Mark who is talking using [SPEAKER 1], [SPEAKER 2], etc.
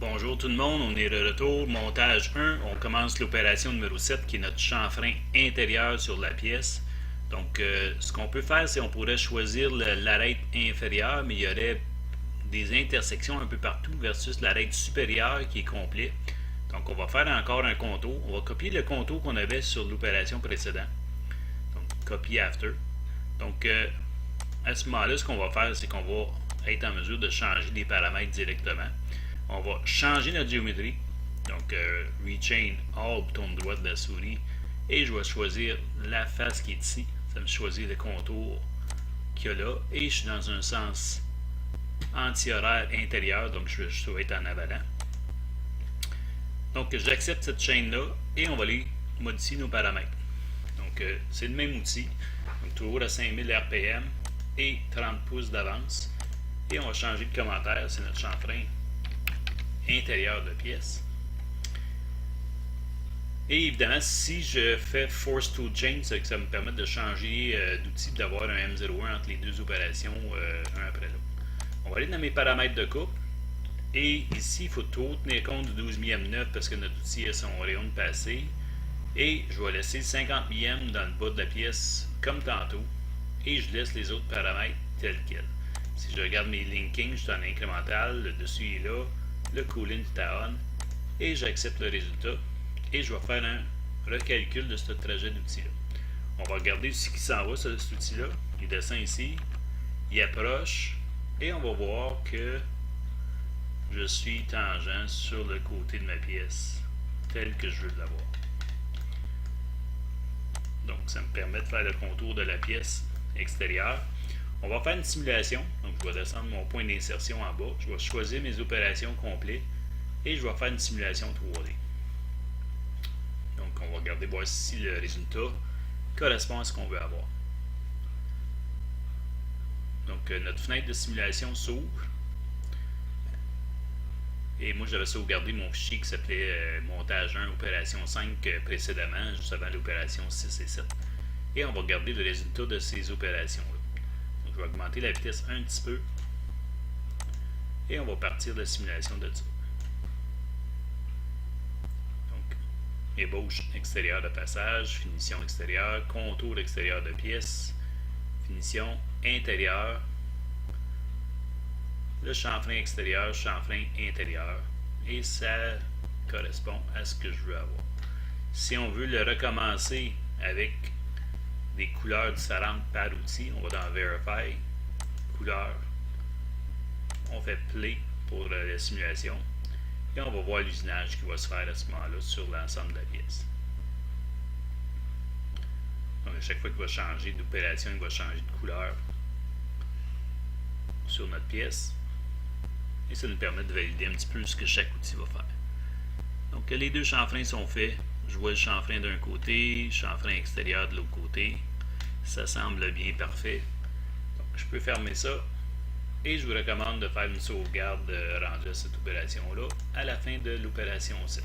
[SPEAKER 1] Bonjour tout le monde, on est de retour. Montage 1, on commence l'opération numéro 7 qui est notre chanfrein intérieur sur la pièce. Donc ce qu'on peut faire, c'est qu'on pourrait choisir l'arête inférieure, mais il y aurait des intersections un peu partout versus l'arête supérieure qui est complet. Donc on va faire encore un contour. On va copier le contour qu'on avait sur l'opération précédente. Donc copy after. Donc à ce moment-là, ce qu'on va faire, c'est qu'on va être en mesure de changer les paramètres directement. On va changer notre géométrie. Donc, Rechain All, bouton droit de la souris. Et je vais choisir la face qui est ici. Ça me choisit le contour qu'il y a là. Et je suis dans un sens anti-horaire intérieur. Donc, je vais être en avalant. Donc, j'accepte cette chaîne-là. Et on va aller modifier nos paramètres. Donc, c'est le même outil. Donc, toujours à 5000 RPM et 30 pouces d'avance. Et on va changer de commentaire. C'est notre chanfrein intérieur de pièce. Et évidemment, si je fais Force to Change, ça me permet de changer d'outil, d'avoir un M01 entre les deux opérations, un après l'autre. On va aller dans mes paramètres de coupe. Et ici, il faut toujours tenir compte du 12 mm 9 parce que notre outil a son rayon de passé. Et je vais laisser 50 mm dans le bas de la pièce, comme tantôt. Et je laisse les autres paramètres tels quels. Si je regarde mes linkings, je suis en incrémental, le dessus est là. Le cooling est à on et j'accepte le résultat et je vais faire un recalcul de ce trajet d'outil-là. On va regarder ce qui s'en va sur cet outil-là. Il descend ici, il approche et on va voir que je suis tangent sur le côté de ma pièce tel que je veux l'avoir. Donc ça me permet de faire le contour de la pièce extérieure. On va faire une simulation, donc je vais descendre mon point d'insertion en bas, je vais choisir mes opérations complètes et je vais faire une simulation 3D. Donc on va regarder voir si le résultat correspond à ce qu'on veut avoir. Donc notre fenêtre de simulation s'ouvre et moi j'avais sauvegardé mon fichier qui s'appelait montage 1 opération 5 précédemment, juste avant l'opération 6 et 7. Et on va regarder le résultat de ces opérations-là. Je vais augmenter la vitesse un petit peu et on va partir de la simulation de ça. Donc, ébauche extérieure de passage, finition extérieure, contour extérieur de pièce, finition intérieure, le chanfrein extérieur, chanfrein intérieur et ça correspond à ce que je veux avoir. Si on veut le recommencer avec des couleurs différentes par outil, on va dans Verify, couleur, on fait Play pour la simulation et on va voir l'usinage qui va se faire à ce moment-là sur l'ensemble de la pièce. Donc à chaque fois qu'il va changer d'opération, il va changer de couleur sur notre pièce et ça nous permet de valider un petit peu ce que chaque outil va faire. Donc les deux chanfreins sont faits. Je vois le chanfrein d'un côté, chanfrein extérieur de l'autre côté. Ça semble bien parfait. Donc, je peux fermer ça. Et je vous recommande de faire une sauvegarde rendue à cette opération-là à la fin de l'opération 7.